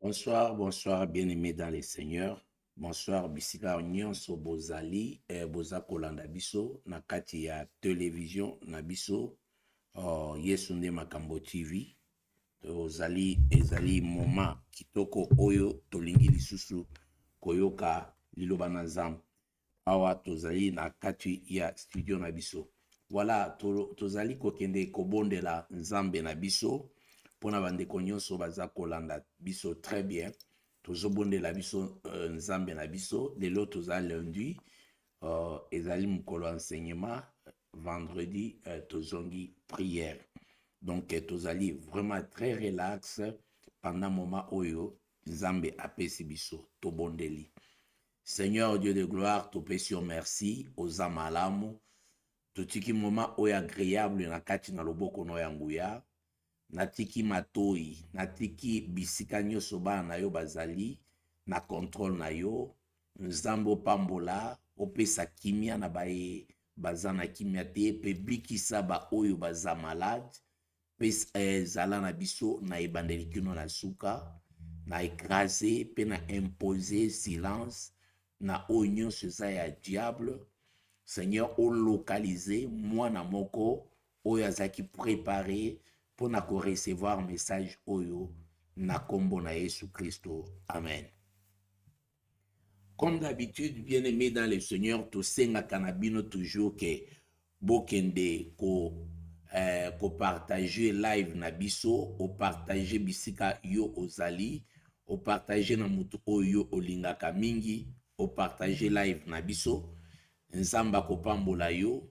Bonsoir, bonsoir, bien-aimés dans les seigneurs. Bonsoir, bisika nyonso bozali, boza kolanda biso na kati ya télévision na biso, Yesu nde makambo TV. Ezali moment kitoko oyo tolingi lisusu koyoka liloba na Nzambe. Awa tozali na kati ya studio na biso. Voilà, tozali kokende kobondela Nzambe na biso. Pona bandeko nyonso baza kolanda biso très bien. Tozobondela biso Nzambe na biso. Lelo toza lundi. Ezali mukolo enseignement. Vendredi tozongi prière. Donc tozali vraiment très relax pendant moment oyo Nzambe apesi biso tobondeli. Seigneur Dieu de gloire, topesi yo merci oza malamu. Totiki moment oyo agréable na kati na loboko no ya nguya. Natiki matoi, natiki bisika nyonso bana na yo bazali na contrôle na yo. Nzambe opambola, opesa kimia na baye baza na kimia te, pe bikisa ba oyo baza malade. Pesa zala na biso na ebandeli kino na suka, na écraser, pe na imposer silence na oyo nyonso eza ya diable. Seigneur, o localiser mwana moko oyo azaki préparé pour na ko recevoir message oyo na kombo na Yesu Christo. Amen. Comme d'habitude, bien-aimés dans le Seigneur, to senga kanabino toujours que bokende ko partager live na biso, o partager bisika yo ozali, o partager na mutu oyo olingaka mingi, o partager live na biso. Nzamba ko pambola yo.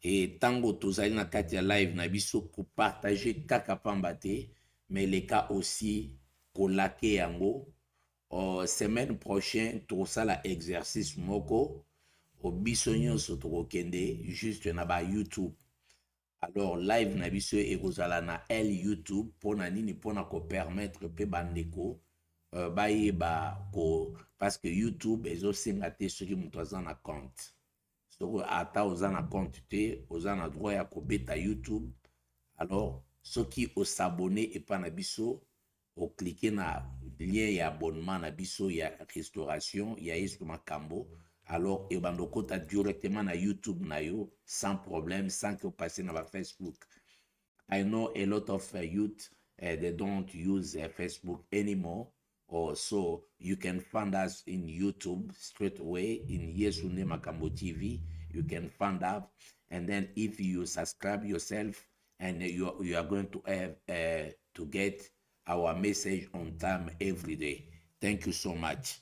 Et tango tozali na kati ya live na biso ko partager kaka pamba te, mais le cas aussi ko lake yango. Semaine prochaine tosala exercice moko o biso nyonso tokokende juste na ba YouTube. Alors live na biso ekozala na YouTube pona nini pona ko permettre pe bandeko bayeba ko parce que YouTube ezosenga te soki mutu aza na compte. Donc, ata oza na compte te, oza na droit ya kobeta YouTube. Alors, soki o s'abonner et pas na biso, o cliquer na lien ya abonnement na biso ya restauration, ya Yesu Makambo. Alors, e bandokota directement na YouTube na yo, sans problème, sans que vous passez na Facebook. I know a lot of youth, they don't use Facebook anymore. So you can find us in YouTube straight away in Yesu Makambo TV. You can find out, and then if you subscribe yourself, and you are going to have to get our message on time every day. Thank you so much.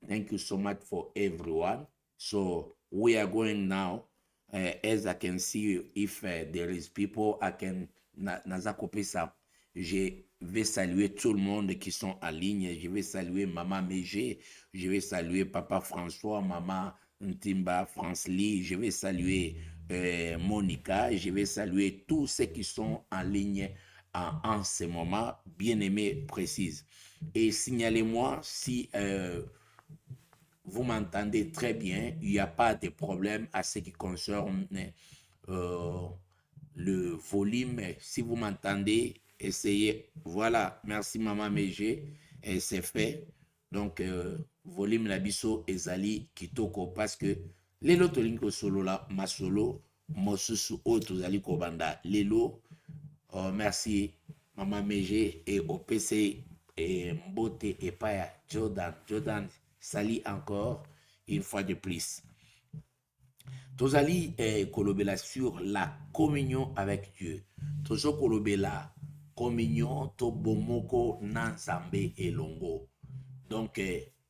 Thank you so much for everyone. So we are going now. As I can see, if there is people, I can nazakopesa. Je vais saluer tout le monde qui sont en ligne. Je vais saluer Maman Mégé. Je vais saluer Papa François, Maman Ntimba, France Lee. Je vais saluer Monica. Je vais saluer tous ceux qui sont en ligne en ce moment. Bien-aimés, précise. Et signalez-moi si vous m'entendez très bien. Il n'y a pas de problème à ce qui concerne le volume. Si vous m'entendez, essayez. Voilà, merci Maman Mégé. Et c'est fait. Donc, volume la biso ezali kitoko parce que lelo tolingo solo la ma solo mosusu o tozali kobanda lelo. Merci Maman Mégé et au PC et Mbote et Paya Jordan sali encore une fois de plus. Tozali kolobela sur la communion avec Dieu. Tozo kolobela communion to bomoko na Nzambe elongo. Donc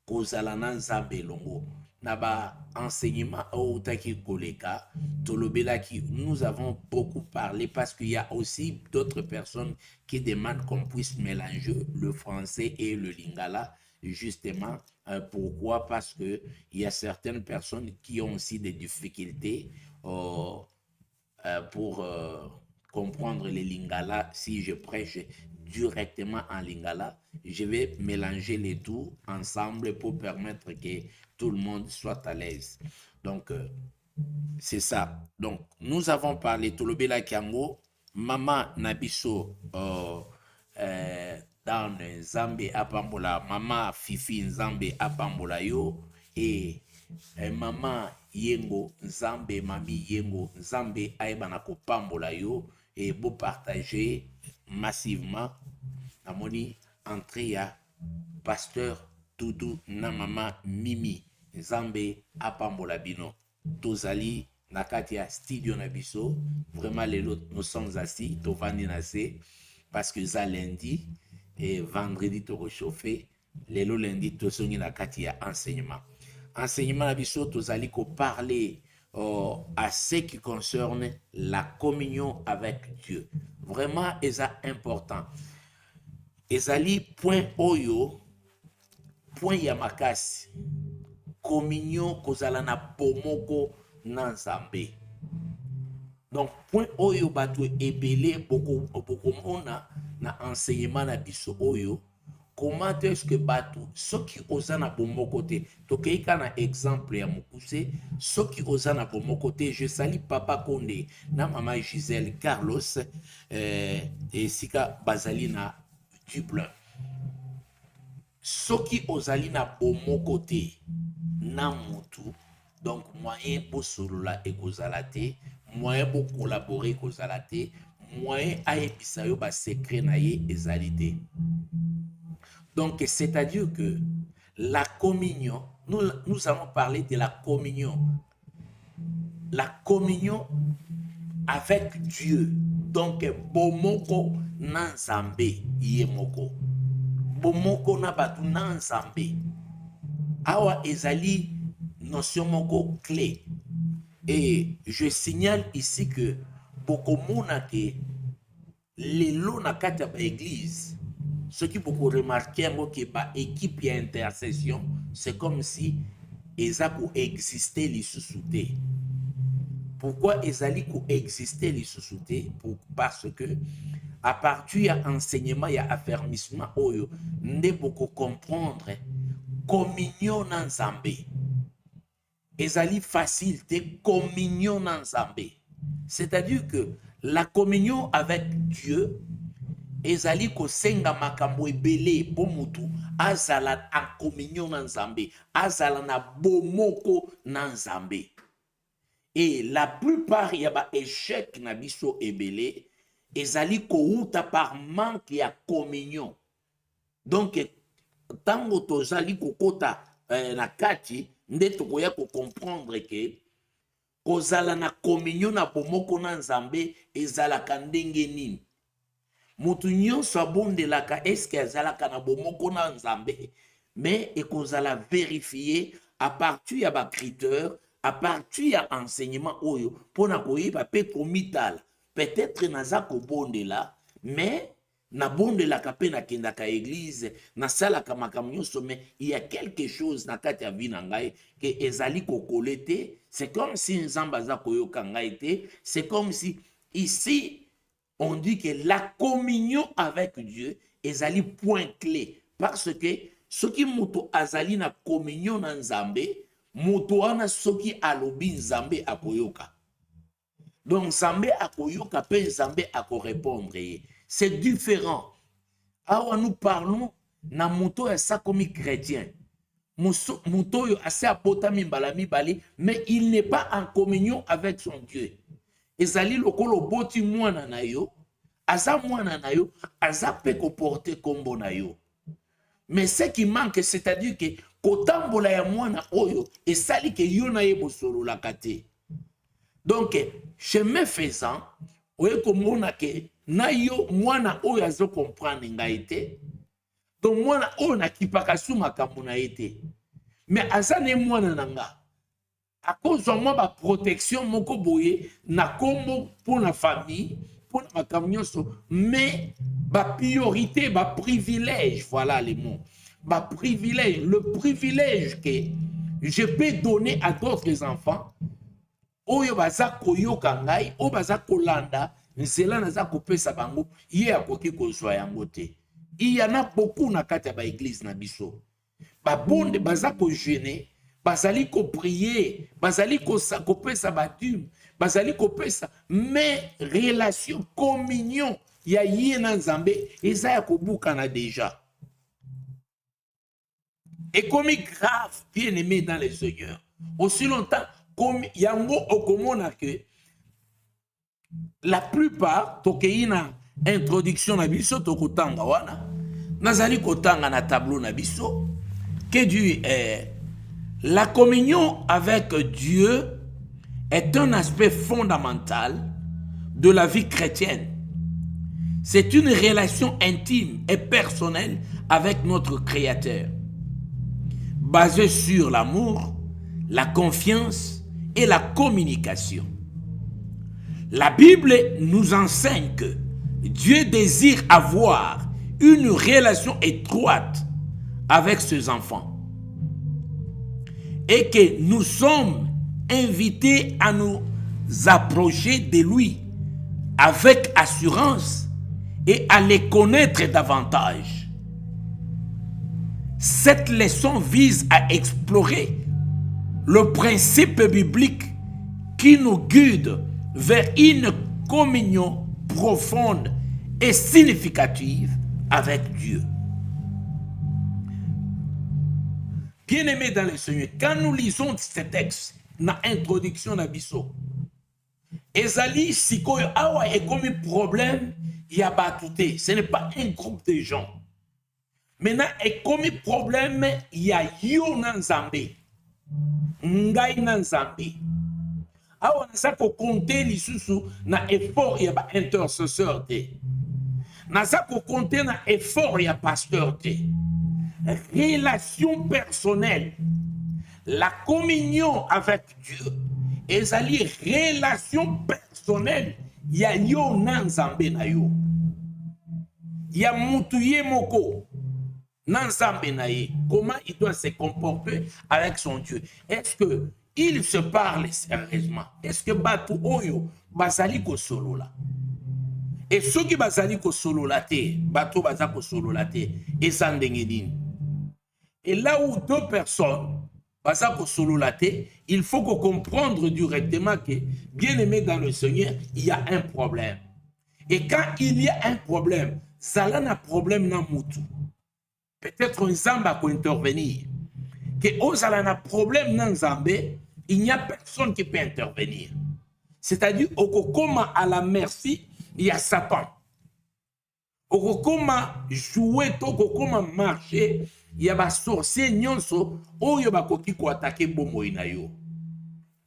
kozala na Nzambe elongo. Naba enseignement au taki koleka tolobela qui nous avons beaucoup parlé parce qu'il y a aussi d'autres personnes qui demandent qu'on puisse mélanger le français et le lingala. Justement, pourquoi? Parce que il y a certaines personnes qui ont aussi des difficultés pour comprendre les lingala. Si je prêche directement en lingala, je vais mélanger les deux ensemble pour permettre que tout le monde soit à l'aise. Donc, c'est ça. Donc, nous avons parlé Tolobela Kiango, Mama Nabiso, Dan Nzambe apambola, Mama Fifi Nzambe apambola yo, et Mama Yengo Nzambe, Mami Yengo Nzambe aebana kopambola yo, et beau partager massivement. Namoni entrée ya Pasteur Doudou na Mama Mimi Nzambe apambola bino. Tozali nakati ya studio na biso. Vraiment lelo nous sommes assis tovandi na se parce que ça lundi et vendredi to réchauffé. Lelo lundi tozongi nakati ya enseignement. Enseignement na biso tozali ko parler à ce qui concerne la communion avec Dieu. Vraiment c'est important. Ezali point oyo, point ya makasi. Communion kozala na bomoko na Nzambe. Donc point oyo bato ebele boko mona na enseignement na biso oyo. Comment est-ce que bato soki oza na bomoko te, tokeika na exemple ya mokuse, soki oza na bomoko te, je sali Papa Konde na Mama Gisèle Carlos et sika bazali na Dublin. Soki ozali na bomoko te na mutu, donc moyen pour solola ekozala te, moyen pour collaborer ekozala te, moyen ayebisa yo ba secret na ye ezali te. Donc c'est-à-dire que la communion, nous allons parler de la communion. La communion avec Dieu. Donc bomoko na Nzambe yemoko. Bomoko na batu na Nzambe. Awa ezali notion moko clé. Et je signale ici que bokomona ke lelo na kati ya ba église, ce qui peut remarquer que ba équipe ya intercession, c'est comme si eza ko exister li sous-souté. Pourquoi ezali ko exister li sous-souté? Parce que à partir de enseignement et affermissement oyo nde boko comprendre communion na Nzambe. Ezali facile de communion na Nzambe. C'est-à-dire que la communion avec Dieu ezali ko senga makambo ebele po mutu azala en communion na Nzambe, azala na bomoko na Nzambe. Et la plupart ya ba échec na biso ebele ezali kouta par manque ya communion. Donc tango tozali kokota na kati nde tokoya ko comprendre que kozala na communion na bomoko na Nzambe ezalaka ndenge nini. Mutu nyonso abondelaka eske azalaka na bomoko na Nzambe, mais ekozala vérifier à partir ya ba critère, à partir ya enseignement oyo pona koyeba pe komitala. Peut-être naza kobondela, mais na bondelaka pe na kendaka église, na salaka makambo nyonso, mais il y a quelque chose na kati ya vie na ngai que ezali kokole te. C'est comme si Nzambe aza koyoka ngai te. C'est comme si ici on dit que la communion avec Dieu ezali point clé, parce que soki muto azali na communion na Nzambe, muto wana soki alobi Nzambe akoyoka. Donc Nzambe akoyoka pe Nzambe akorépondre. C'est différent. Awa nous parlons na muto ya sakomi chrétien. Muto yo ase apota mimbala mibale, mais il n'est pas en communion avec son Dieu. Ezali lokolo boti mwana na yo, aza mwana na yo, aza pe ko porter kombo na yo. Mais ce qui manque, c'est-à-dire que kotambola ya mwana oyo esali ke yo na ye bosolo la kate. Donc chemin faisant, oye komona ke na yo mwana oyo azo comprendre ngai te. Donc mwana oyo na kipaka su makambo na ye te. Mais aza ne mwana nanga. À cause de moi, ma protection, mon koboye, na kombo pour la famille, pour ma kamionso, mais ma priorité, ma privilège, voilà les mots. Ma privilège, le privilège que je peux donner à d'autres enfants, oyo baza koyoka ngai, oyo baza kolanda, nzela naza kopesa bango, ye akoki kozwa yango te. Il y en a beaucoup na kati ya ba église na biso. Ba bonde baza ko jeûner, bazali ko prier, bazali ko pesa badume, bazali ko pesa, mais relation, communion ya ye na nzambe eza ya kobukana déjà. Et comme grave, bien aimé dans le Seigneur, aussi longtemps comme yango okomona que la plupart tokeina introduction na biso tokotanga wana nazali kotanga na tableau na biso que Dieu est la communion avec Dieu est un aspect fondamental de la vie chrétienne. C'est une relation intime et personnelle avec notre Créateur, basée sur l'amour, la confiance et la communication. La Bible nous enseigne que Dieu désire avoir une relation étroite avec ses enfants et que nous sommes invités à nous approcher de lui avec assurance et à les connaître davantage. Cette leçon vise à explorer le principe biblique qui nous guide vers une communion profonde et significative avec Dieu. Bien-aimés dans le Seigneur, quand nous lisons ce texte, na introduction na biso, ezali sikoyo awa est comme un problème, il y a batouté. Ce n'est pas un groupe de gens. Maintenant, est comme un problème, il y a yo na nzambe, ngai na nzambe. Awa nasa ko compter lisusu na effort ya ba intercesseur te. Nasa ko compter na effort ya pasteur te. Relation personnelle, la communion avec Dieu, ezali relation personnelle ya yo na nzambe na yo. Ya mutu ye moko na nzambe na ye. Comment il doit se comporter avec son Dieu? Est-ce que il se parle sérieusement? Est-ce que batu oyo bazali ko solola? Et ceux qui bazali ko solola te, batu bazali ko solola te, ezandenge nini? Et là où deux personnes bazali ko solola te, il faut qu'on comprendre directement que, bien aimé dans le Seigneur, il y a un problème. Et quand il y a un problème, ça a un problème dans mutu. Peut-être un zamba peut intervenir. Que osala na problème dans Zambé, il n'y a personne qui peut intervenir. C'est-à-dire, okokoma à la merci, il y a Satan. Okokoma jouer, okokoma marcher, il y a ba sorcier nyonso, oyo ba koki ko attaquer bomo inayo.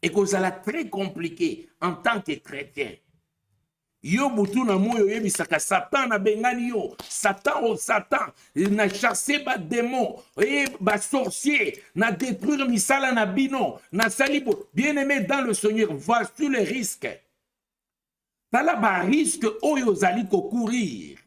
Et que ça très compliqué en tant que chrétien. Yo butu na moyo yebisaka Satan na bengani yo, Satan o Satan, na chassé ba démon, ba sorcier, na détruire misala na bino, na salibo. Bien-aimé dans le Seigneur, voici les risques. Tala ba risque oyo zali ko courir.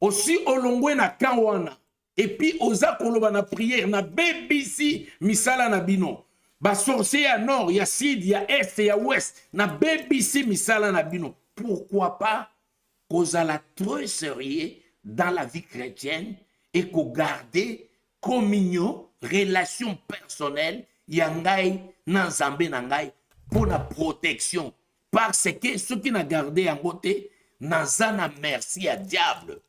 Aussi olongwe na kawana, et puis oza koloba na prière na bebisi misala na bino. Ba sorcier à nord, il y a sud, il y a est, il y a ouest. Na BBC misala na bino. Pourquoi pas qu'on a la très sérieux dans la vie chrétienne et qu'on garde communion, relation personnelle, yangai nan zambe nangai pour la protection. Parce que ceux qui n'ont gardé en côté, n'azana merci à diable.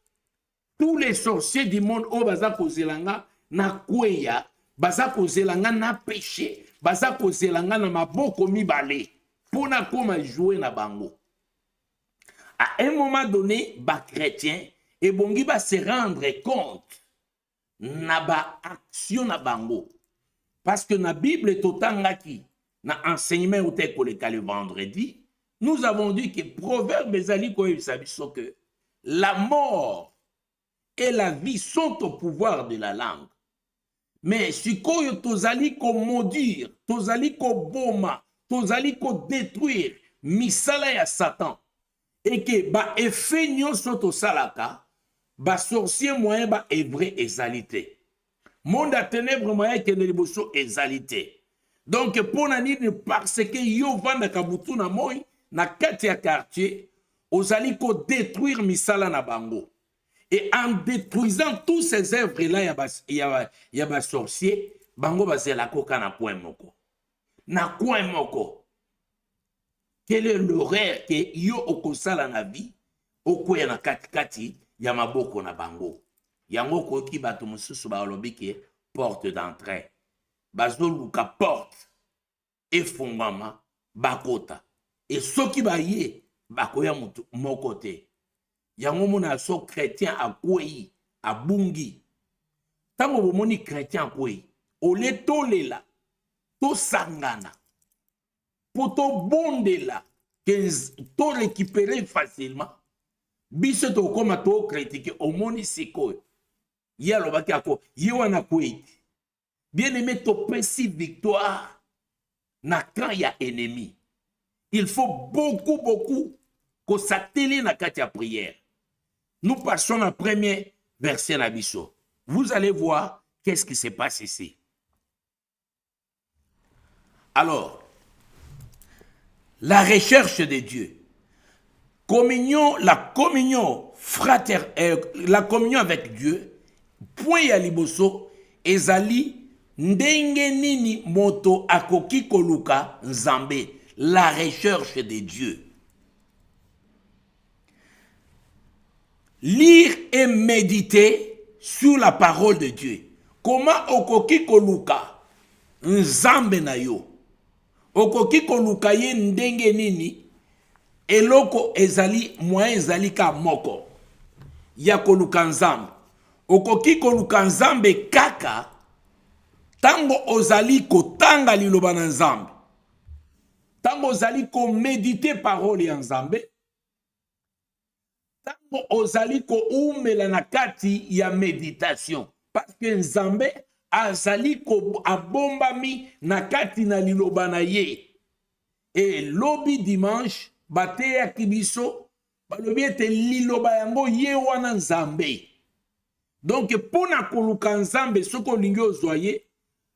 Tous les sorciers du monde au baza kozelanga na kweya, baza kozelanga na péché. Baza kozelanga na maboko mibale pona koma jouer na bango. À un moment donné, ba chrétien et bongi ba se rendre compte na ba action na bango. Parce que na Bible totangaki na enseignement ou te koleka le vendredi, nous avons dit que proverbe ezali ko ebisabiso que la mort et la vie sont au pouvoir de la langue. Mais si koyo tozali ko maudire, tozali ko boma, tozali ko détruire misala ya Satan, et que ba effet nyonso tosalaka, ba sorcier moyen ba evre ezalité. Monde à ténèbres moyen que ne liboso ezalité. Donc pour nani parce que yo vanda kabutu na moy na kati ya quartier, ozali ko détruire misala na bango. Et en détruisant tous ces œuvres-là, il y a des sorciers, bango bazela koka na point moko. Na point moko. Quel est l'horaire que yo okosala na vie? okwea na kati ya maboko na bango. Yango koki bato mosusu balobi ke porte d'entrée. Bazoluka porte efungwama bakota. Et soki baye bakoya moko te. Yango mona so chrétien akwei abungi. Tango bomoni chrétien akwei, ole tolela, to sangana, poto bondela, to récupérer facilement. Biso to koma to critiquer omoni sikoyo. Ya lobaki ako, yewana kwei. Bien aimé, to pesi victoire na quand ya ennemi. Il faut beaucoup que ça télé na katia prière. Nous passons au premier verset na biso. Vous allez voir qu'est-ce qui se passe ici. Alors, la recherche de Dieu. La communion la communion avec Dieu, point ya liboso, ezali ndenge nini moto akoki koluka nzambe, la recherche de Dieu. Lire et méditer sur la parole de Dieu. Comment okoki koluka nzambe na yo? Okoki koluka ye ndenge nini? Eloko ezali moyen ezali ka moko ya koluka nzambe. Okoki koluka nzambe kaka tango ozali kotanga liloba na nzambe. Tango ozali ko méditer parole ya nzambe. Tango ozali ko umela na kati ya méditation. Parce que nzambe azali ko abombami na kati na liloba na ye. Et lobi dimanche bate ya kibiso balobi ete liloba yango ye wana nzambe. Donc pona koluka nzambe soko lingi ozwaye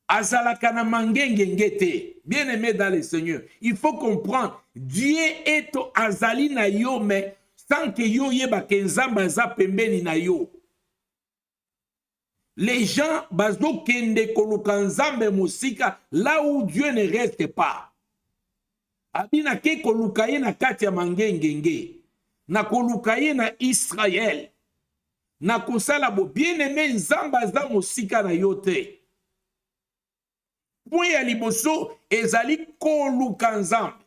azalaka na mangengenge te. Bien aimé dans le Seigneur, il faut comprendre Dieu est azali na yo mais sans que yo yeba ke nzambe aza pembeni na yo. Les gens bazo kende koluka nzambe musika là où Dieu ne reste pas. Abina ke koluka ye na kati ya mangengenge. Na koluka ye na Israël. Na kosala bo bien aimé nzambe aza musika na yo te. Point ya liboso ezali koluka nzambe.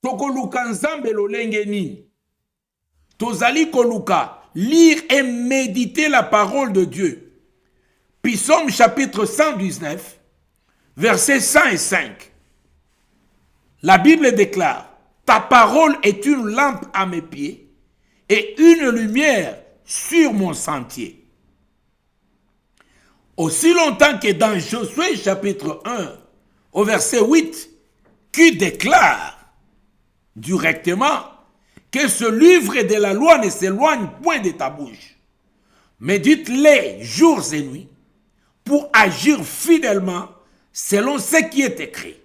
Tokoluka nzambe lolenge nini? Tozali koluka lire et méditer la parole de Dieu. Psaume chapitre 119, versets 105. La Bible déclare: ta parole est une lampe à mes pieds et une lumière sur mon sentier. Aussi longtemps que dans Josué chapitre 1, au verset 8, qui déclare directement que ce livre de la loi ne s'éloigne point de ta bouche. Médite-les jours et nuits pour agir fidèlement selon ce qui est écrit.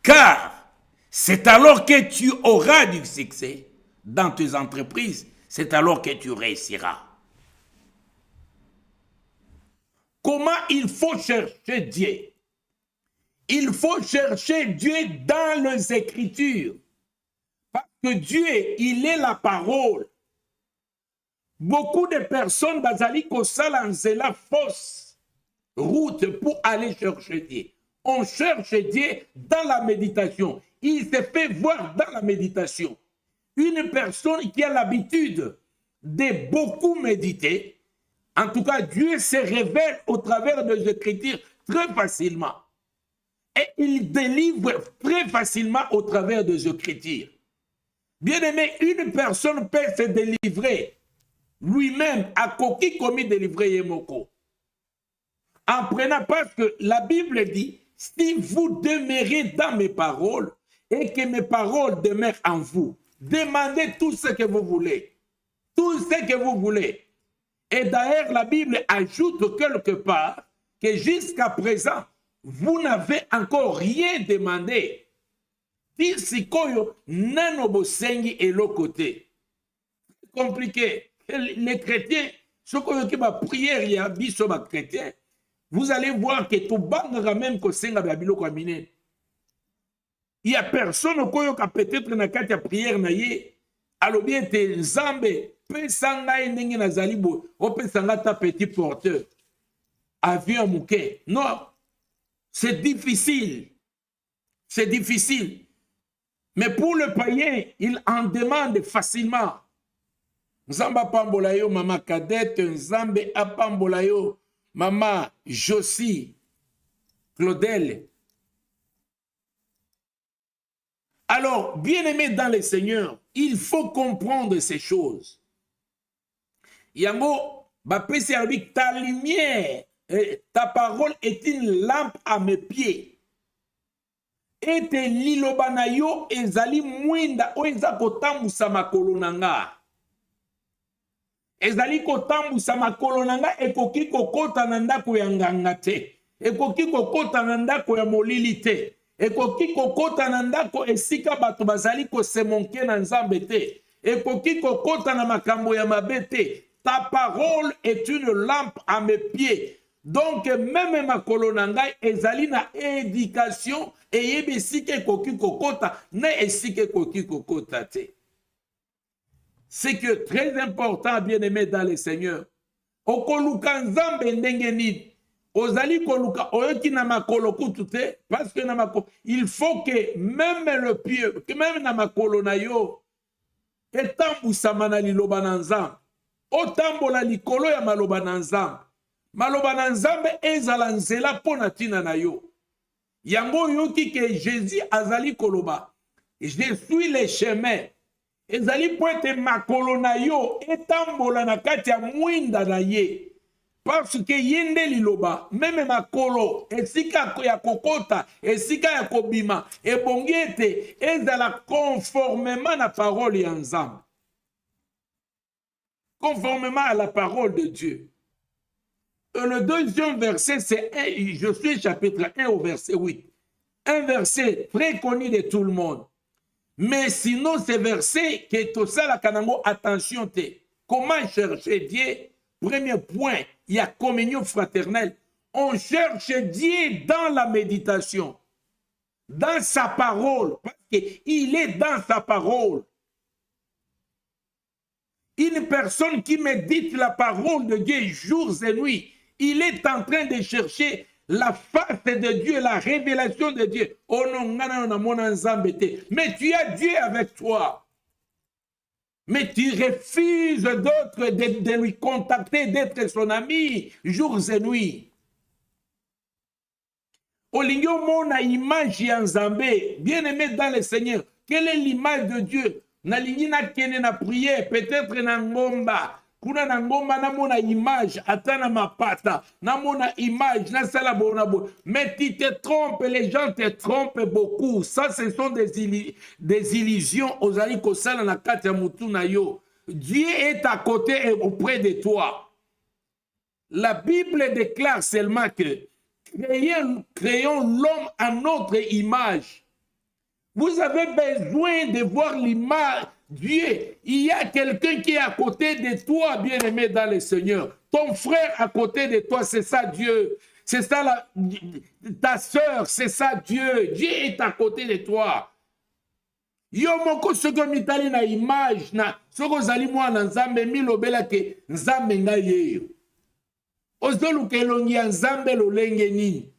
Car c'est alors que tu auras du succès dans tes entreprises, c'est alors que tu réussiras. Comment il faut chercher Dieu? Il faut chercher Dieu dans les Écritures. Parce que Dieu, il est la parole. Beaucoup de personnes bazali kosala la fausse route pour aller chercher Dieu. On cherche Dieu dans la méditation. Il se fait voir dans la méditation. Une personne qui a l'habitude de beaucoup méditer, en tout cas, Dieu se révèle au travers des Écritures très facilement. Et il délivre très facilement au travers des Écritures. Bien aimé, une personne peut se délivrer lui-même à koki komi délivrer yemoko. En prenant, parce que la Bible dit, si vous demeurez dans mes paroles et que mes paroles demeurent en vous, demandez tout ce que vous voulez. Tout ce que vous voulez. Et d'ailleurs, la Bible ajoute quelque part que jusqu'à présent, vous n'avez encore rien demandé. Tisikoyo nanobo sengi et l'autre côté. Compliqué. Les chrétiens, ceux qui va prière, il y a biso ba chrétien. Vous allez voir que tout bangara même que senga babilo kamine. Il y a personne qui a peut-être na kati ya prière na ye. alobi ete nzambe pesa ngai ndenge nazali boye opesa ngai ta petit porteur avion moke. Non, c'est difficile. C'est difficile. Mais pour le païen, il en demande facilement. Nzambe apambola yo mama Cadette, Nzambe apambola yo mama Josie, Claudel. Alors, bien-aimé dans le Seigneur, il faut comprendre ces choses. Yango, bapesi alobi, ta lumière, ta parole est une lampe à mes pieds. Ete liloba na yo ezali mwinda o eza kotambusa makolo na nga. Ezali kotambusa makolo na nga ekoki kokota na ndako ya nganga te. Ekoki kokota na ndako ya molili te. Ekoki kokota na ndako esika bato bazali kosemonke na nzambe te. Ekoki kokota na makambo ya mabe te. Ta parole est une lampe à mes pieds. Donc même makolo na ngai ezali na éducation et yebi esika ekoki kokota na esika ekoki kokota te. C'est que très important, bien-aimé dans le Seigneur. Okoluka nzambe ndenge nini. Ozali koluka oyoki na makolo kutu te parce que na makolo il faut que même le pied, que même na makolo na yo etambusama na liloba na nzambe. Otambola likolo ya maloba na nzambe. Maloba na nzambe ezala nzela pona tina na yo. Yango yoki ke Jésus azali koloba. Je suis le chemin. Ezali poete makolo na yo etambola na kati ya mwinda na ye. Parce que yende liloba, même makolo, esika ya kokota, esika ya kobima, ebongi ete ezala conformément na parole ya nzambe. Conformément à la parole de Dieu. Et le deuxième verset, c'est je suis chapitre 1 au verset 8. Un verset très connu de tout le monde. Mais sinon, ce verset, qui est au sein de la Kanango, attention, comment chercher Dieu? Premier point, il y a communion fraternelle. On cherche Dieu dans la méditation, dans sa parole, parce qu'il est dans sa parole. Une personne qui médite la parole de Dieu jours et nuits, il est en train de chercher la face de Dieu, la révélation de Dieu. Oh non, mais tu as Dieu avec toi. Mais tu refuses d'autres de lui contacter, d'être son ami jours et nuits. Olingyo mona image ya Nzambe, bien aimé dans le Seigneur. Quelle est l'image de Dieu? Na lingi na kene na prière, peut-être na ngomba. Kuna na ngomba na mona image, atana mapata, na mona image, na sala bona bo. Mais tu te trompes, les gens te trompent beaucoup. Ça, ce sont des illusions aux aliko sala na kati ya mutu na yo. Dieu est à côté et auprès de toi. La Bible déclare seulement que créons l'homme à notre image. Vous avez besoin de voir l'image. Dieu, il y a quelqu'un qui est à côté de toi, bien-aimé dans le Seigneur. Ton frère à côté de toi, c'est ça Dieu. C'est ça ta sœur, c'est ça Dieu. Dieu est à côté de toi. Yo moko soko mitali na image na soko zali mwana nzambe milobela ke nzambe ngaye. Ozoluka elongi ya nzambe lolenge nini.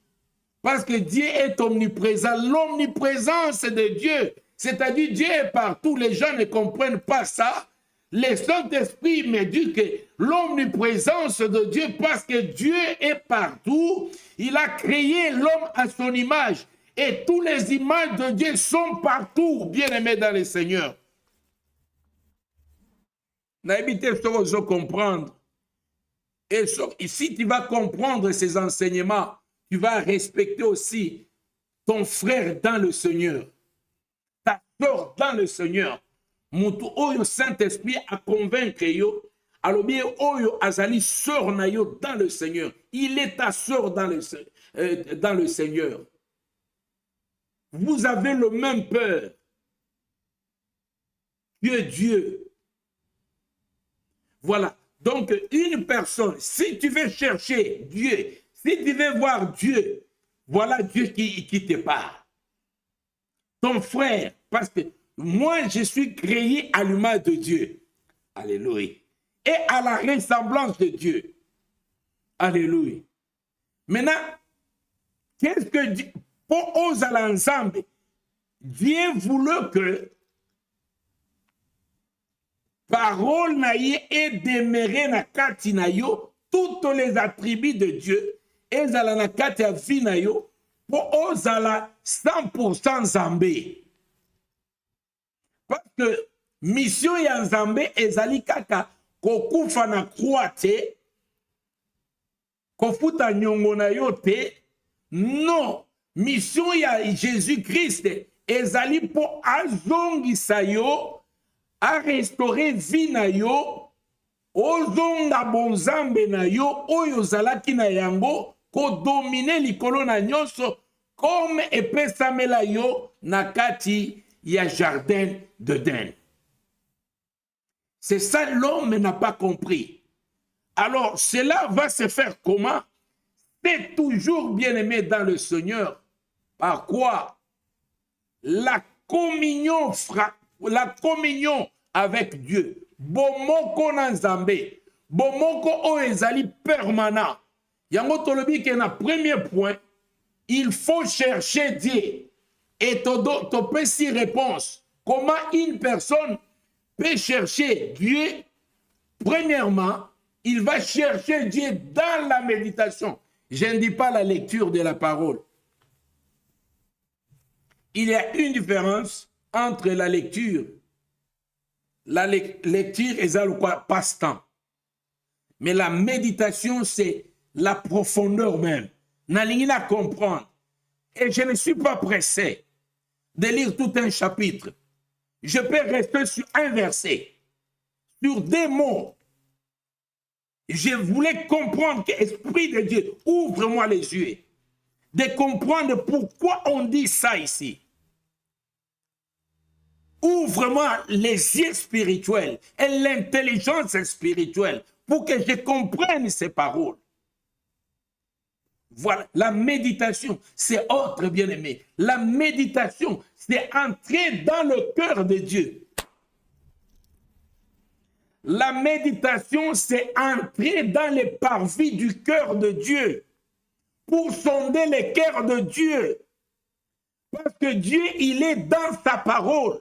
Parce que Dieu est omniprésent. L'omniprésence de Dieu, c'est-à-dire Dieu est partout. Les gens ne comprennent pas ça. Le Saint-Esprit me dit que l'omniprésence de Dieu, parce que Dieu est partout, il a créé l'homme à son image. Et toutes les images de Dieu sont partout, bien-aimés dans le Seigneur. N'habitez pas à comprendre. Et si tu vas comprendre ces enseignements, tu vas respecter aussi ton frère dans le Seigneur, ta soeur dans le Seigneur. Mutu oyo Saint-Esprit a convaincre yo, alobi oyo azali sœur na yo dans le Seigneur. Il est ta sœur dans le Seigneur. Vous avez le même peur que Dieu. Voilà. Donc, une personne, si tu veux chercher Dieu, si tu veux voir Dieu, voilà Dieu qui te parle. Ton frère, parce que moi je suis créé à l'image de Dieu. Alléluia. Et à la ressemblance de Dieu. Alléluia. Maintenant, qu'est-ce que Dieu, pour eux à l'ensemble, Dieu voulait que parole naïe et demeuré na kati na yo, toutes les attributs de Dieu, et zala na kati ya vie na yo, pour ozala 100% Nzambe. Parce que mission ya Nzambe ezali kaka kokufa na croix te, kofuta nyongo na yo te. Non, mission ya Jésus-Christ ezali pour azongisa yo, a restaurer vie na yo, ozonga bonzambe na yo, oyo zalaki na yango, ko dominer likolo na nyonso, comme epesamela yo na kati ya jardin d'Eden. C'est ça l'homme n'a pas compris. Alors cela va se faire comment? C'est toujours bien aimé dans le Seigneur. Par quoi? La communion avec Dieu. Bomoko na Nzambe. Bomoko o ezali permanent. Yango tolobi ke na premier point, il faut chercher Dieu. Et tu peux s'y réponse. Comment une personne peut chercher Dieu? Premièrement, il va chercher Dieu dans la méditation. Je ne dis pas la lecture de la parole. Il y a une différence entre la lecture. La lecture est quoi? Passe-temps. Mais la méditation, c'est la profondeur même. N'allez-vous comprendre. Et je ne suis pas pressé de lire tout un chapitre. Je peux rester sur un verset, sur des mots. Je voulais comprendre que l'Esprit de Dieu ouvre-moi les yeux, de comprendre pourquoi on dit ça ici. Ouvre-moi les yeux spirituels et l'intelligence spirituelle pour que je comprenne ces paroles. Voilà, la méditation, c'est autre bien-aimé. La méditation, c'est entrer dans le cœur de Dieu. La méditation, c'est entrer dans les parvis du cœur de Dieu pour sonder le cœur de Dieu. Parce que Dieu, il est dans sa parole.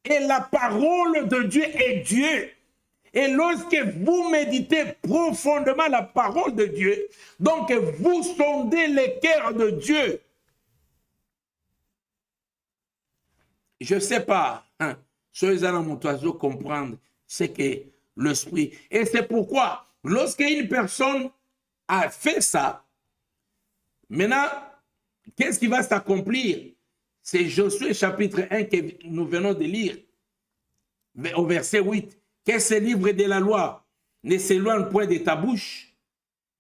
Et la parole de Dieu est Dieu. Et lorsque vous méditez profondément la parole de Dieu, donc vous sondez le cœur de Dieu. Je ne sais pas, soyez dans mon oiseau comprendre ce que l'esprit. Et c'est pourquoi, lorsqu'une personne a fait ça, maintenant, qu'est-ce qui va s'accomplir? C'est Josué chapitre 1 que nous venons de lire, au verset 8. Que ce livre de la loi ne s'éloigne point de ta bouche,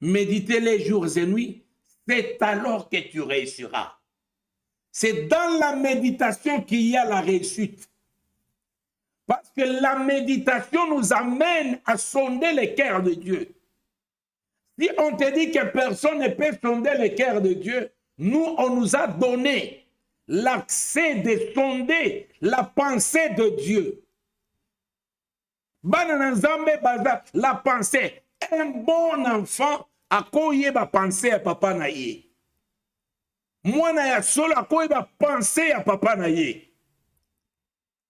méditez-les jours et nuits, c'est alors que tu réussiras. C'est dans la méditation qu'il y a la réussite. Parce que la méditation nous amène à sonder le cœur de Dieu. Si on te dit que personne ne peut sonder le cœur de Dieu, nous, on nous a donné l'accès de sonder la pensée de Dieu. La pensée. Un bon enfant a koye ba pensée à papa na ye. Mwana ya solo a koye ba pensée à papa na ye.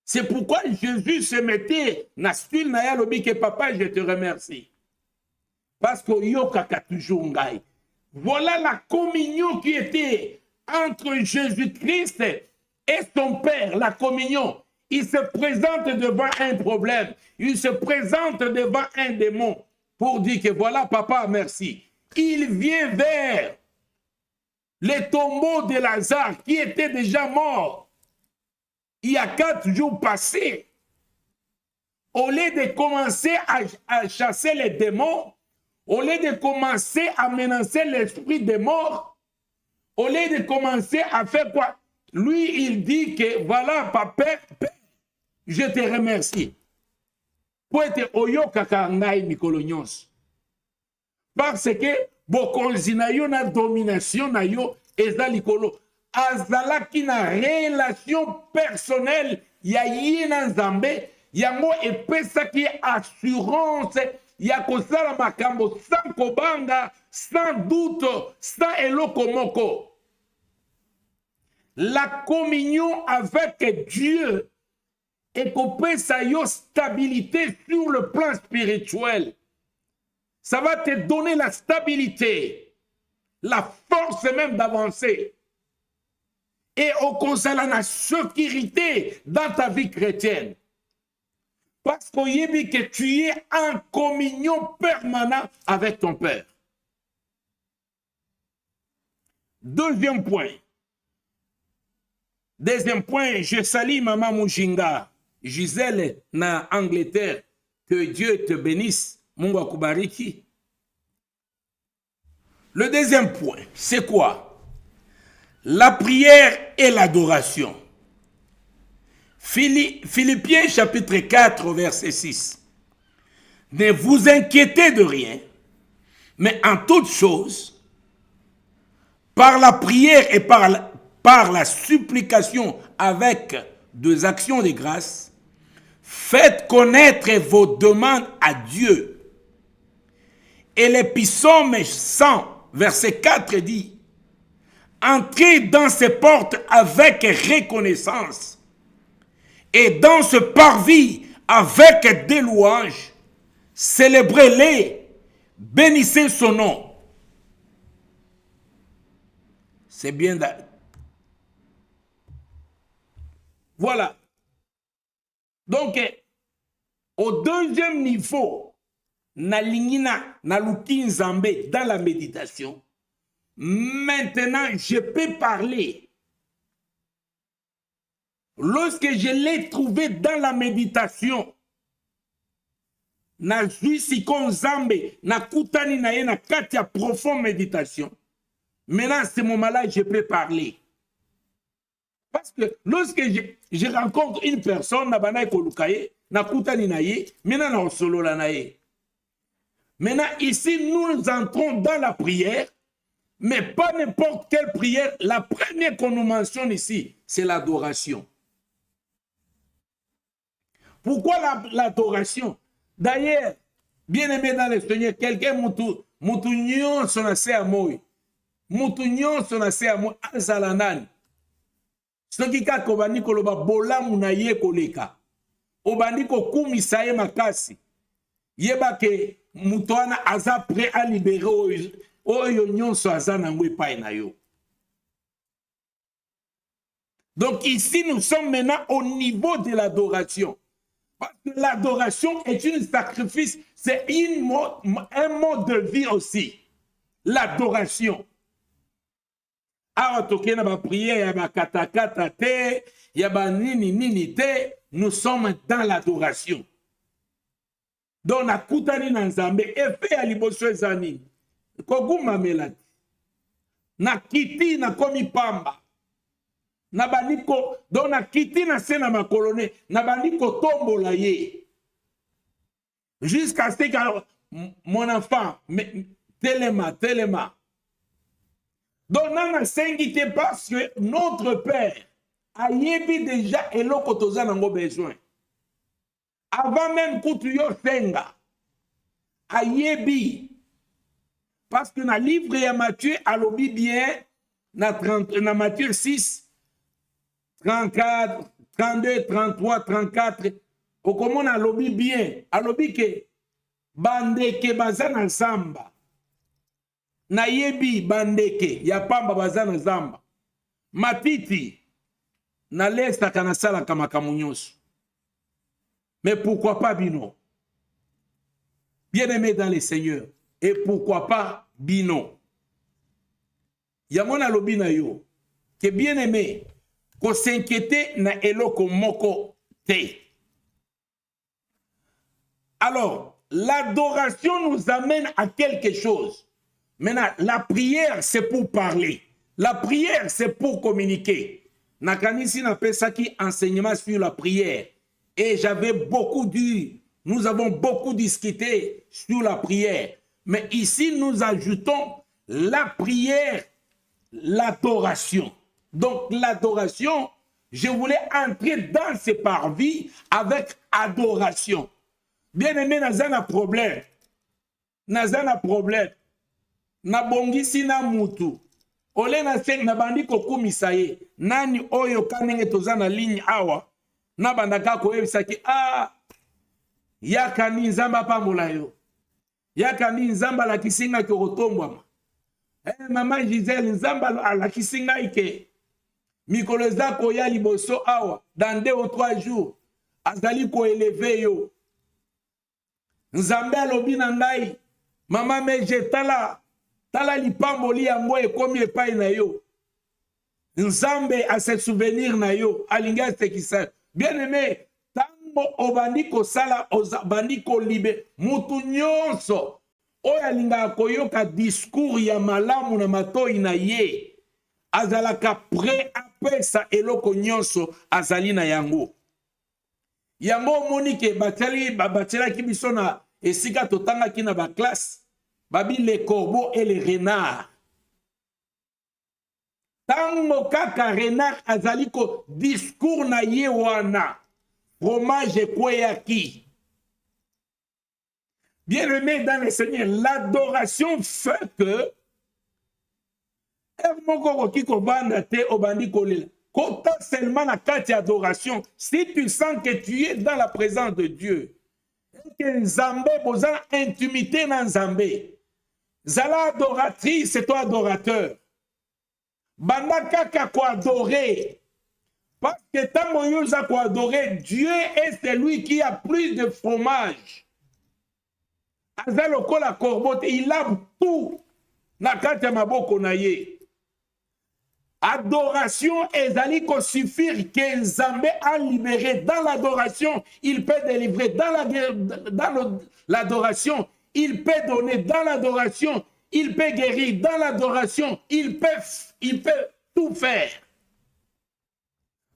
C'est pourquoi Jésus se mettait na style na ya lobi que papa je te remercie. Parce que yokaka toujours ngai. Voilà la communion qui était entre Jésus-Christ et son Père, la communion. Il se présente devant un problème. Il se présente devant un démon pour dire que voilà, papa, merci. Il vient vers les tombeaux de Lazare qui était déjà mort. Il y a 4 jours passés. Au lieu de commencer à chasser les démons, au lieu de commencer à menacer l'esprit des morts, au lieu de commencer à faire quoi? Lui, il dit que voilà, papa, je te remercie. Pour être oyo kakangai mikolonyos. Parce que bokonzi na yo na domination na yo eza likolo. azalaki na relation personnelle ya ye na Nzambe, yango epesaki assurance ya kosala makambo sans kobanga, sans doute, sans eloko moko. La communion avec Dieu et kopesa yo stabilité sur le plan spirituel. Ça va te donner la stabilité, la force même d'avancer. Et au conseil la sécurité dans ta vie chrétienne. Parce qu'on y dit que tu es en communion permanente avec ton Père. Deuxième point, je salue Maman Mujinga, Gisèle na Angleterre, que Dieu te bénisse, Mungu akubariki. Le deuxième point, c'est quoi? La prière et l'adoration. Philippiens chapitre 4, verset 6. Ne vous inquiétez de rien, mais en toute chose, par la prière et par la supplication avec des actions de grâce, faites connaître vos demandes à Dieu. Et les psaumes 100, verset 4 dit, entrez dans ces portes avec reconnaissance et dans ce parvis avec des louanges, célébrez-les, bénissez son nom. C'est bien. Voilà. Donc, au deuxième niveau, Nalingina, Naluki Nzambe, dans la méditation, maintenant, je peux parler. Lorsque je l'ai trouvé dans la méditation, na juisi Nzambe, na kutani na ye na katia profonde méditation. Maintenant, ce moment-là, je peux parler. Parce que lorsque je rencontre une personne, na bana kolukaye, na kutani na ye, maintenant na solo la na ye. Maintenant, ici, nous entrons dans la prière. Mais pas n'importe quelle prière. La première qu'on nous mentionne ici, c'est l'adoration. Pourquoi l'adoration? D'ailleurs, bien aimé dans le Seigneur, quelqu'un moutounion son assez à moi. Moutounion son assez à moi. Azalanan. Ce qui a kobani koloba bola munaye koleka. Obani ko kumisaye makasi. Yeba ke mutoana aza prêt à libérer. Donc ici, nous sommes maintenant au niveau de l'adoration. Parce que l'adoration est un sacrifice, c'est un mode de vie aussi. L'adoration. Nous sommes dans l'adoration. Donc, na kutani na Nzambe, efe ya liboso ezani. Koguma melati. Na kiti na komi pamba. Na baniko, donc na kiti na sena makolone, na baniko tombola ye. Jusqu'à ce que mon enfant, téléma. Donc na sengite parce que notre Père a yebi déjà eloko toza nango besoin. Avant même que tu yo senga, a yebi. Parce que dans le livre de Matthieu, alobi bien, dans Matthieu 6, 34, 32, 33, 34, au comment alobi bien, alobi que bandeke bazana zamba. Na yebi bandeke, ya pamba bazana zamba. Matiti, na lesta kanasala kama kamunyosu. Mais pourquoi pas bino? Bien-aimé dans le Seigneur. Et pourquoi pas bino? Yamona lobina yo. Que bien aimé. Ko s'inquiéter na eloko moko te. Alors, l'adoration nous amène à quelque chose. Maintenant, la prière, c'est pour parler. La prière, c'est pour communiquer. Nakanisi n'a pas ça qui enseignement sur la prière. Et j'avais beaucoup dit, nous avons beaucoup discuté sur la prière. Mais ici, nous ajoutons la prière, l'adoration. Donc l'adoration, je voulais entrer dans ce parvis avec adoration. Bien aimé, nazana problème. Nazana problème. Nabongisi na mutu. Ole na seng na bandi kokumisa ye. Nani oyo kanenge tozana ligne awa. Na bandaka koyebisaki yaka ni nzamba pambola yo. Yaka ni nzamba la kisinga ki rotombwama. Mama Gisèle nzamba la kisinga ike. Mikolo zako ya liboso awa. Dans 2 ou 3 jours. Azali ko eleve yo. Nzambe alobi na ngai. Mama meje tala lipamboli yango ekomi epai na yo. Nzambe a se souvenir na yo. Alinga sekisa. Bien aimé. Tango obandi ko sala obandi ko libe. Mutu nyonso. Oyo alinga koyoka discours ya malamu na matoi na ye. Azalaka pre apesa eloko nyonso azali na yango. Yango monike batela ki biso na esika totanga ki na ba classe. Babi les corbeaux et les renards. Tango kaka renard azali ko discours na ye wana. Fromage kweyaki. Bien-aimé dans le Seigneur, l'adoration fait que quand seulement la carte d'adoration, si tu sens que tu es dans la présence de Dieu, que Nzambe besoin intimité dans Nzambe, Zala adoratrice, c'est toi adorateur. Banda kaka ko adorer. Parce que tant moyoza ko adorer, Dieu est celui qui a plus de fromage. Azaloko la corbote, il a tout. Na kati ya maboko na ye. Adoration ezali ko suffire que Nzambe a libéré. Dans l'adoration, il peut délivrer. Dans l'adoration, il peut donner. Dans l'adoration, il peut guérir. Dans l'adoration, il peut tout faire.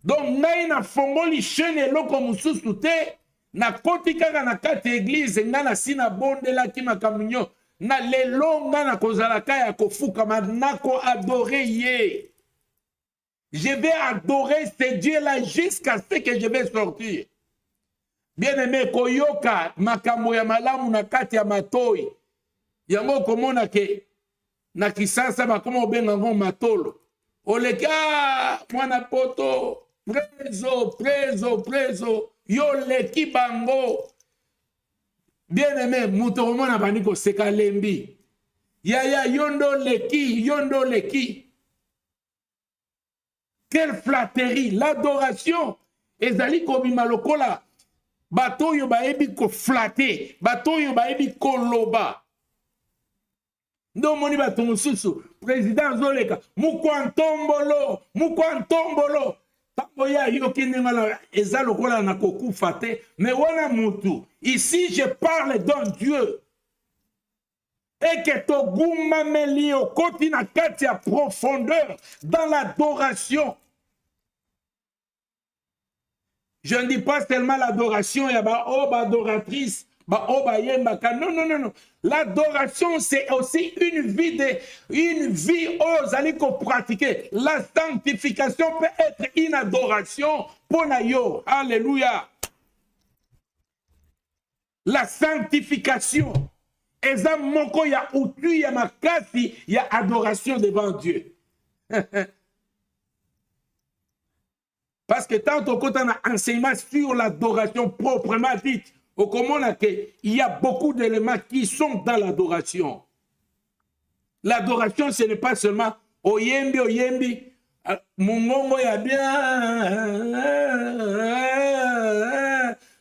Donc, naina fongoli chene loko mususu te. Na koti kaka na kati église nga na sina bonde la ki makamunyo na lelo nga na kozalaka ya kofuka manako adorer ye. Je vais adorer ce Dieu là jusqu'à ce que je vais sortir. Bien aimé koyoka makambo ya malamu na kati ya matoi. Yango komona ke na kisasa bakoma obenga ngo matolo. Oleka mwana poto preso yo leki bango. Bien aimé, mutoromon na bandi ko seka lembi. Ya yondo leki. Quelle flatterie, l'adoration. Ezali kobima lokola. Bato yo baebi ko flatter, bato yo baebi ko loba. Ndo moni bato mususu, président Zoleka, mukwantombolo. Mais voilà mutu. Ici, je parle d'un Dieu. Et que to guma melio kotina katia profondeur dans l'adoration. Je ne dis pas seulement l'adoration, il y a ba adoratrice. Non. L'adoration, c'est aussi une vie aux allez qu'on pratiquer. La sanctification peut être une adoration pour nayo. Alléluia. La sanctification. Eza moko ya utu ya makasi ya adoration devant Dieu. Parce que tant qu'on a un enseignement sur l'adoration proprement dite, au commun, il y a beaucoup d'éléments qui sont dans l'adoration. L'adoration, ce n'est pas seulement oyembi, mungongo ya bien,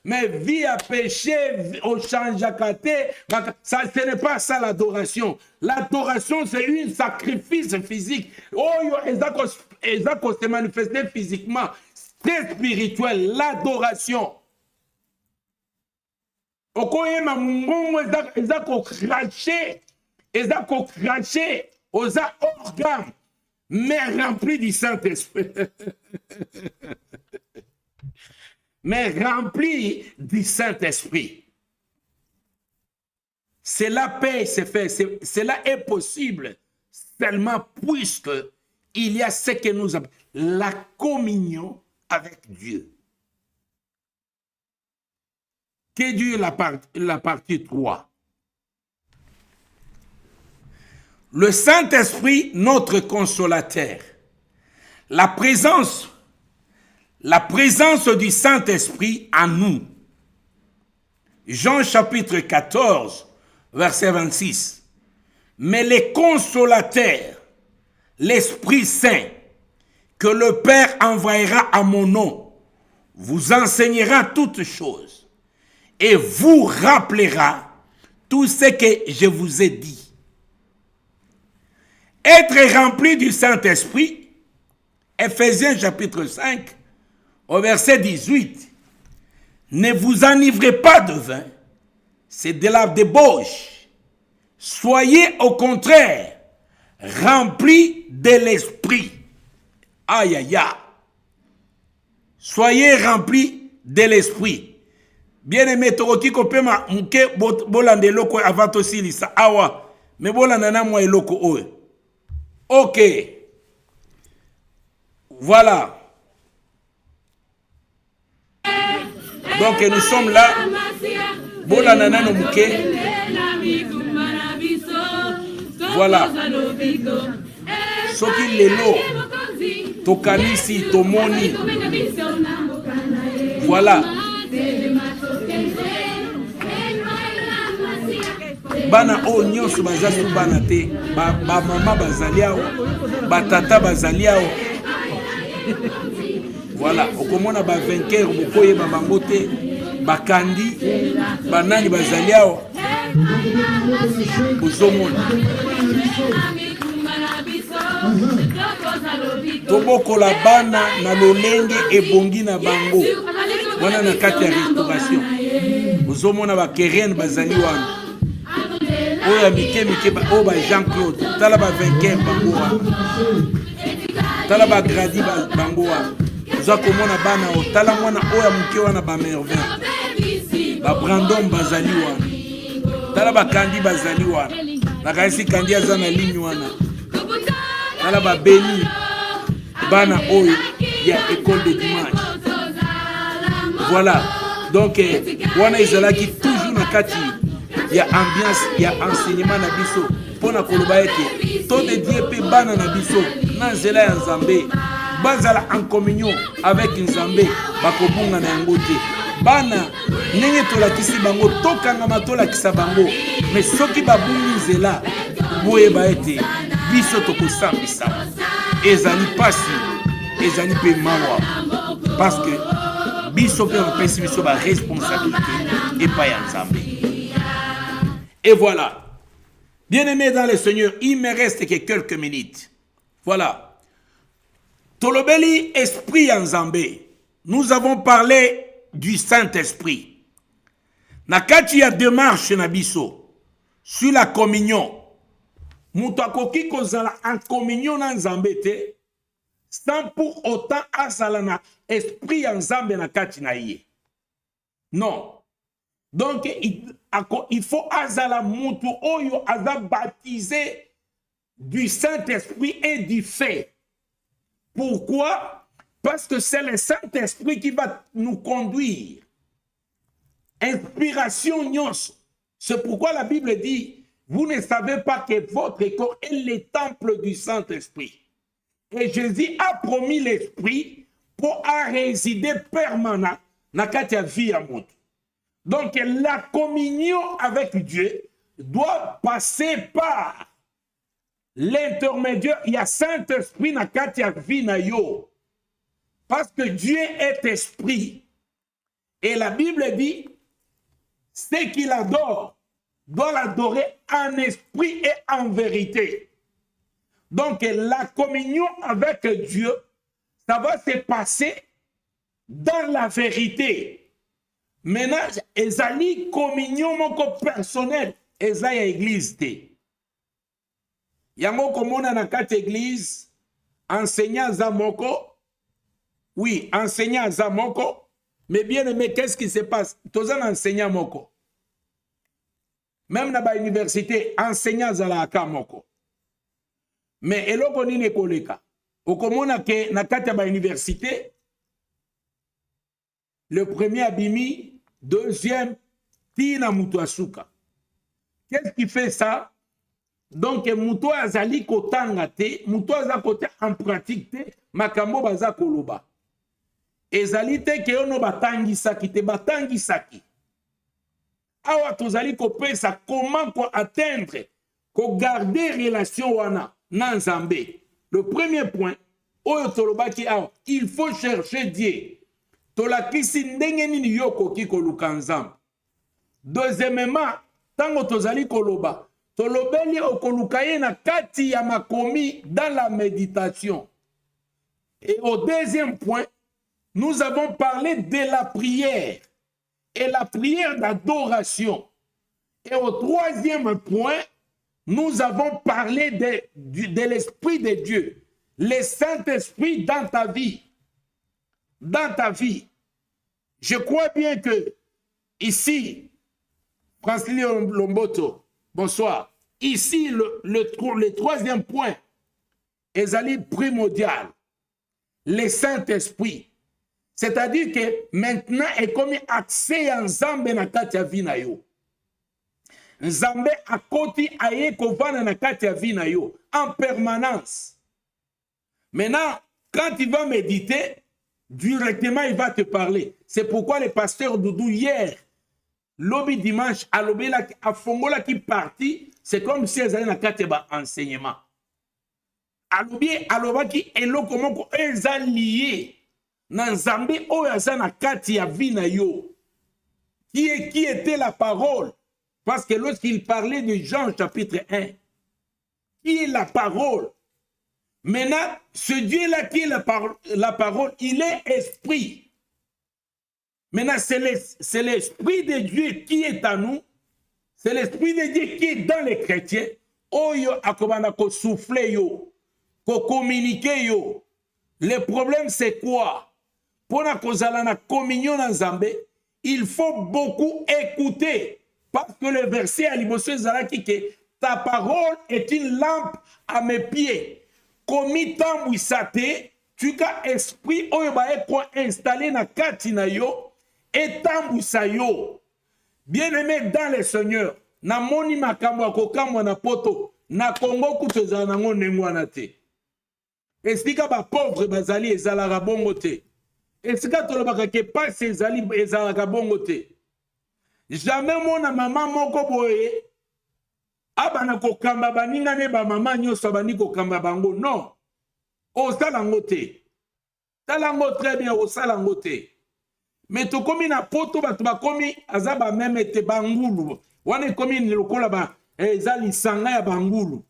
mais vie à péché, au change à kate, ça, ce n'est pas ça l'adoration. L'adoration, c'est un sacrifice physique. Oh, ça se manifester physiquement, c'est spirituel, l'adoration. Okoyema mungongo ezako cracher aux organes, mais rempli du Saint-Esprit. Mais rempli du Saint-Esprit. Cela peut se faire, cela est possible seulement puisque il y a ce que nous appelons la communion avec Dieu. Que Dieu la partie 3. Le Saint-Esprit, notre consolateur. La présence du Saint-Esprit en nous. Jean chapitre 14, verset 26. Mais les consolateurs, l'Esprit Saint, que le Père envoyera à mon nom, vous enseignera toutes choses et vous rappellera tout ce que je vous ai dit. Être rempli du Saint-Esprit, Ephésiens chapitre 5, au verset 18. Ne vous enivrez pas de vin, c'est de la débauche. Soyez au contraire remplis de l'Esprit. Aïe, aïe, aïe. Soyez remplis de l'Esprit. Bien-aimé, tokoki kopema muke bolande loko avant aussi lisa awa. Mais bolanda na moi loko oe. Ok. Voilà. Donc nous sommes là. Bolanda na no muke. Voilà. Soki lelo tokanisi tomoni. Voilà. Bana o nyonso bazasu bana te ba mama bazaliao ba tata bazaliao. Voilà, okomona ba vainqueur bokoye ba bango te bakandi banani bazaliao. Ozomona tobokola bana na lolenge ebongi na bango wana na kati ya restauration. Ozomona ba Keren bazali wana oya mike o ba Jean-Claude tala ba vainqueur bango wana tala ba Gradi bango wana oza komona bana o tala mwana oya muke wana ba Merveille ba Brandon bazali wana tala ba Kandi bazali wana na kaisi Kandi aza na ligne wana tala ba Beni bana oyo ya école de dimanche. Voilà donc wana ezalaki toujours na kati ya ambiance ya enseignement na biso pona koloba ete to de Dieu pe bana na biso na nzela ya Nzambe bazala en communion avec Nzambe bakobunga na yango te bana ndenge tolakisi bango tokangama tolakisa bango mais soki babungi nzela boyeba ete biso tokosambisa ezali pasi ezali pe mawa parce que biso pe bapesi biso ba responsabilité epai ya Nzambe. Et voilà. Bien-aimés dans le Seigneur, il me reste que quelques minutes. Voilà. Tolobeli esprit en Zambé. Nous avons parlé du Saint-Esprit. Nakati ya démarche na biso sur la communion. Mutakoki kozala en communion na Nzambe te sans pour autant azala na esprit en Nzambe nakati na ye. Non. Donc, il faut azala mutu oyo aza baptisé du Saint-Esprit et du feu. Pourquoi? Parce que c'est le Saint-Esprit qui va nous conduire. Inspiration nyos. C'est pourquoi la Bible dit, vous ne savez pas que votre corps est le temple du Saint-Esprit. Et Jésus a promis l'Esprit pour résider permanent dans la vie à monde. Donc, la communion avec Dieu doit passer par l'intermédiaire. Il y a Saint-Esprit dans la vie na yo. Parce que Dieu est esprit. Et la Bible dit, ceux qui l'adorent doivent l'adorer en esprit et en vérité. Donc, la communion avec Dieu, ça va se passer dans la vérité. Maintenant, ezali communion moko personnel, ezali église te. Yango komona na kati église, enseignant za moko, oui, enseignant za moko, mais bien aimé, qu'est-ce qui se passe? Tozan enseignant moko. Même na ba université, enseignant za la aka moko. Mais eloko nini koleka. okomona ke na kati ya ba université le premier abimi, deuxième tina mutu asuka. Qu'est-ce qui fait ça? Donc mutu azali kotanga te, mutu aza kote en pratique te, makambo baza koloba. Ezali te ke ono batangisaki te, batangisaki. Awa tozali kopesa comment ko atteindre, ko garder relation wana na Nzambe. Le premier point, oyo tolobaki awa, il faut chercher Dieu. Tolakisi ndenge nini yo koki koluka Nzambe. Deuxièmement, tango tozali koloba, tolobeli okoluka ye na kati ya makomi dans la méditation. Et au deuxième point, nous avons parlé de la prière et la prière d'adoration. Et au troisième point, nous avons parlé de l'Esprit de Dieu, le Saint-Esprit dans ta vie. Dans ta vie. Je crois bien que ici, Francis Lomboto, bonsoir. Ici, le troisième point, ezali primordial, le Saint-Esprit. C'est-à-dire que maintenant, est comme accès à Nzambe na kati ya vie na yo. Nzambe akoti aye kovana na kati ya vie na yo en permanence. Maintenant, quand il va méditer, directement il va te parler. C'est pourquoi le pasteur Doudou hier, lobby dimanche, a fongola qui parti, c'est comme si ils allaient na kati ya enseignement. Aloba ki eloko moko eza lié na Nzambe oyo aza na kati ya vie na yo. Qui était la parole? Parce que lorsqu'il parlait de Jean chapitre 1, qui est la parole? Maintenant, ce Dieu-là qui est la parole, il est esprit. Maintenant, c'est l'esprit de Dieu qui est à nous. C'est l'esprit de Dieu qui est dans les chrétiens. Oyo akobana ko souffler yo, ko communiquer yo. Le problème c'est quoi? Pour la kozala na communion na Nzambe, il faut beaucoup écouter. Parce que le verset à l'imotion zalaki que ta parole est une lampe à mes pieds. Komi tambwisate, tu ka esprit oyo bae ko installé na kati na yo et tambwisa yo. Bien-aimé dans le Seigneur, na moni makambo akokamwa na poto, na Congo kutozala nango ndengwana te. Esika ba pauvre bazali ezalaka bongo te. Esika tolobaka ke pasi ezalaka bongo te. Jamais mona maman moko boye abana kokamba baninga ne ba maman nyoso bani kokamba bango. Non. Osala ngo te. Tala ngo très bien osala ngo te. Mais to komi na poto bato bakomi azaba meme te bangulu. Wane komi ni lokola ba ezali sanga ya bangulu.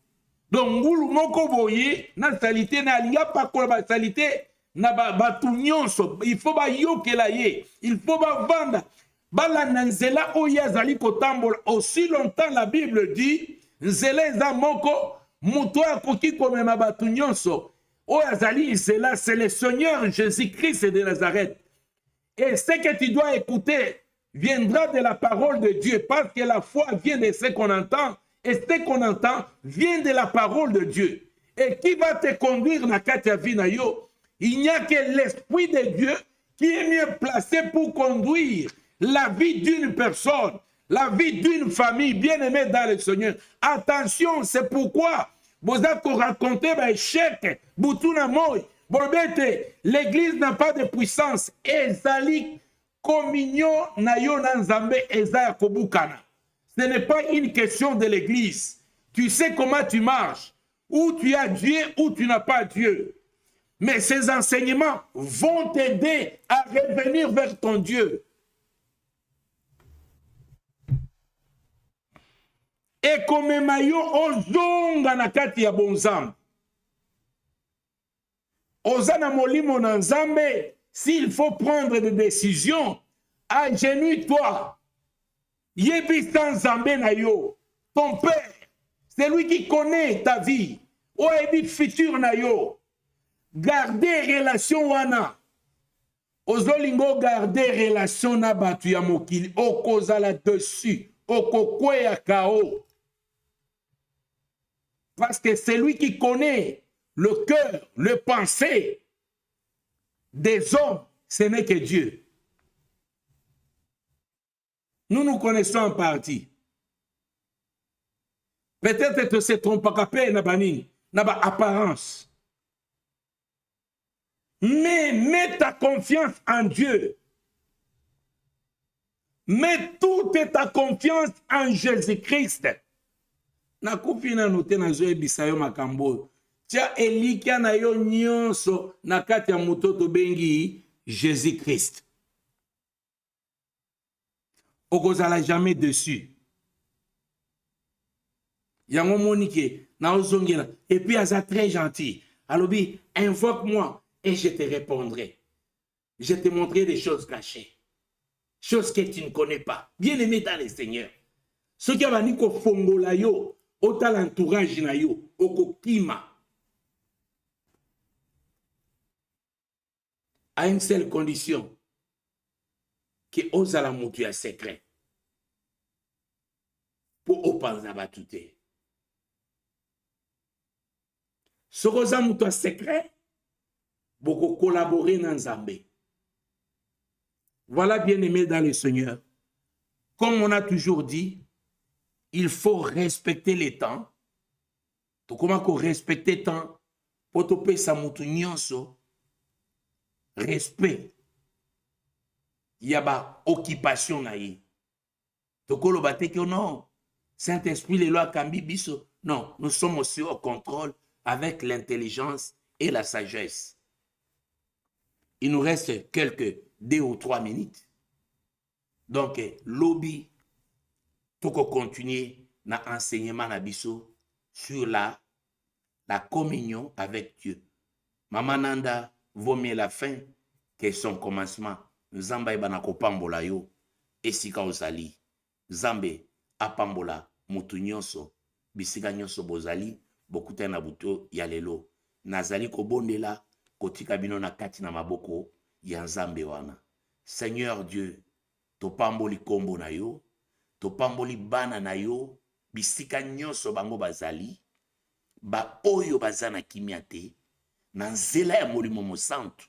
Donc ngulu moko boye na salité na alinga pakola ba salité na batu nyonso. Il faut ba yokela ye. Il faut ba vanda. Bala nzela oya zali kotambola. Aussi longtemps la Bible dit nzela eza moko muto akoki komema batu nyonso. Oya zali nzela, c'est le Seigneur Jésus-Christ de Nazareth. Et ce que tu dois écouter viendra de la parole de Dieu, parce que la foi vient de ce qu'on entend, et ce qu'on entend vient de la parole de Dieu. Et qui va te conduire dans la vie na yo? Il n'y a que l'Esprit de Dieu qui est mieux placé pour conduire la vie d'une personne, la vie d'une famille bien-aimée dans le Seigneur. Attention, c'est pourquoi vous avez raconté échec, Boutuna Moy. L'église n'a pas de puissance. Ezali communion na yo na Nzambe eza kobukana. Ce n'est pas une question de l'église. Tu sais comment tu marches. Ou tu as Dieu ou tu n'as pas Dieu. Mais ces enseignements vont t'aider à revenir vers ton Dieu. Et comme mayo ozonga na kati ya bonzambe. Ozana molimo na Nzambe, s'il faut prendre des décisions, agenouille-toi. Yebi sans Nzambe na yo, ton père, c'est lui qui connaît ta vie. Oebi futur na yo. Gardez relation wana. Ozolingo garder relation na batu ya mokili. Okozala dessus. Okokwe ya kao. Parce que c'est lui qui connaît le cœur, le pensée des hommes, ce n'est que Dieu. Nous nous connaissons en partie. Peut-être que c'est ton pakapé n'a pas apparence. Mais mets ta confiance en Dieu. Mets toute ta confiance en Jésus-Christ. Nakufi na note na zoe bisayo makambo. Tia elikia na yo nyonso na kati ya mutoto bengi Jésus-Christ. Okozala jamais dessus. Yango monike na ozongela. Et puis aza très gentil. Alobi, invoque-moi et je te répondrai. Je te montrerai des choses cachées. Choses que tu ne connais pas. Bien aimé dans le Seigneur. Ce qui va ni ko fongola yo, ota l'entourage na yo, okokima. À une seule condition, que ozala mutu ya secret. Pour opanza batute. Ce oza mutu ya secret, beaucoup collaborer dans Nzambe. Voilà, bien aimé dans le Seigneur. Comme on a toujours dit, il faut respecter les temps. Donc, comment qu'on respecte le temps pour te sa mutu nyonso, respect. Il y a ba occupation na yi. Donc, on va que non. Saint-Esprit, les lois kambi biso. Non, nous sommes aussi au contrôle avec l'intelligence et la sagesse. Il nous reste quelques 2 ou 3 minutes. Donc, lobby, tout continuer na enseignement na biso sur la communion avec Dieu. Maman Nanda vaut mieux la fin que son commencement. Nzamba ibana kopambola yo esika ozali. Nzambe apambola mutu nyonso bisika nyonso bozali bokuta na buto ya lelo. Nazali kobondela kotika bino na kati na maboko ya Nzambe wana. Seigneur Dieu, topamboli kombo na yo, topamboli bana na yo bisika nyonso bango bazali, ba oyo bazana kimia te, na nzela ya molimo mosantu,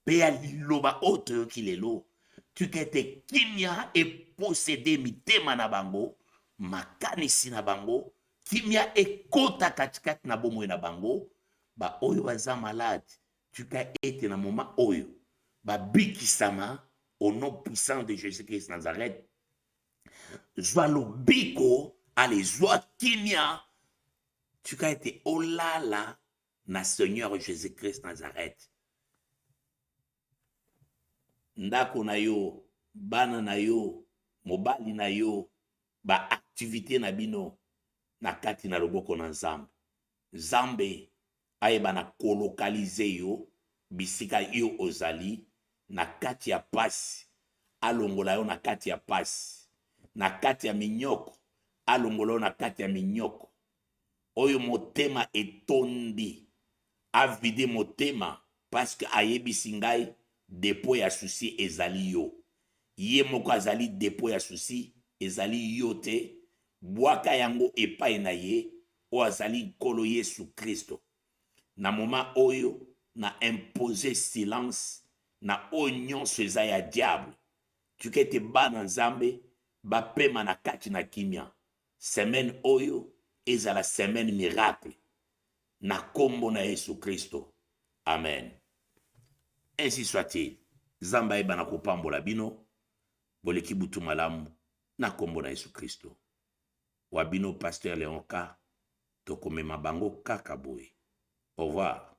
pe ya liloba oto yo kilelo, tu kete kimia e posséder mitema na bango, makanisi na bango, kimia e kota katikati na bomoi na bango, ba oyo baza malade, tu ka ete na moma oyo, ba bikisama, au nom puissant de Jésus-Christ Nazareth, zwa lobiko, ale zwa kimia, tu ka ete olala na Seigneur Jésus-Christ Nazareth. Ndako na yo, bana na yo, mobali na yo, ba activité na bino, na kati na loboko na Nzambe. Nzambe ayeba na kolokalize yo, bisika yo ozali, na kati ya pasi, alongola yo na kati ya pasi, na kati ya minyoko, alongola yo na kati ya minyoko. Oyo motema etondi, avide motema, parce que ayebisi ngai, dépôt ya souci ezali yo. Ye moko azali dépôt ya souci ezali yo te, bwaka yango epai na ye, o azali kolo Yesu Kristo. Na moment oyo, na imposer silence, na onyon seza ya diable. Tu kete ba na Nzambe, ba pema na kati na kimia. Semaine oyo, ezala semaine miracle. Na kombo na Yesu Kristo. Amen. Ainsi soit-il. Zamba eba na kopambola bino, boleki butu malamu, na kombo na Yesu Kristo. Wabino Pasteur Léon K, tokomema bango kaka boye. Au revoir.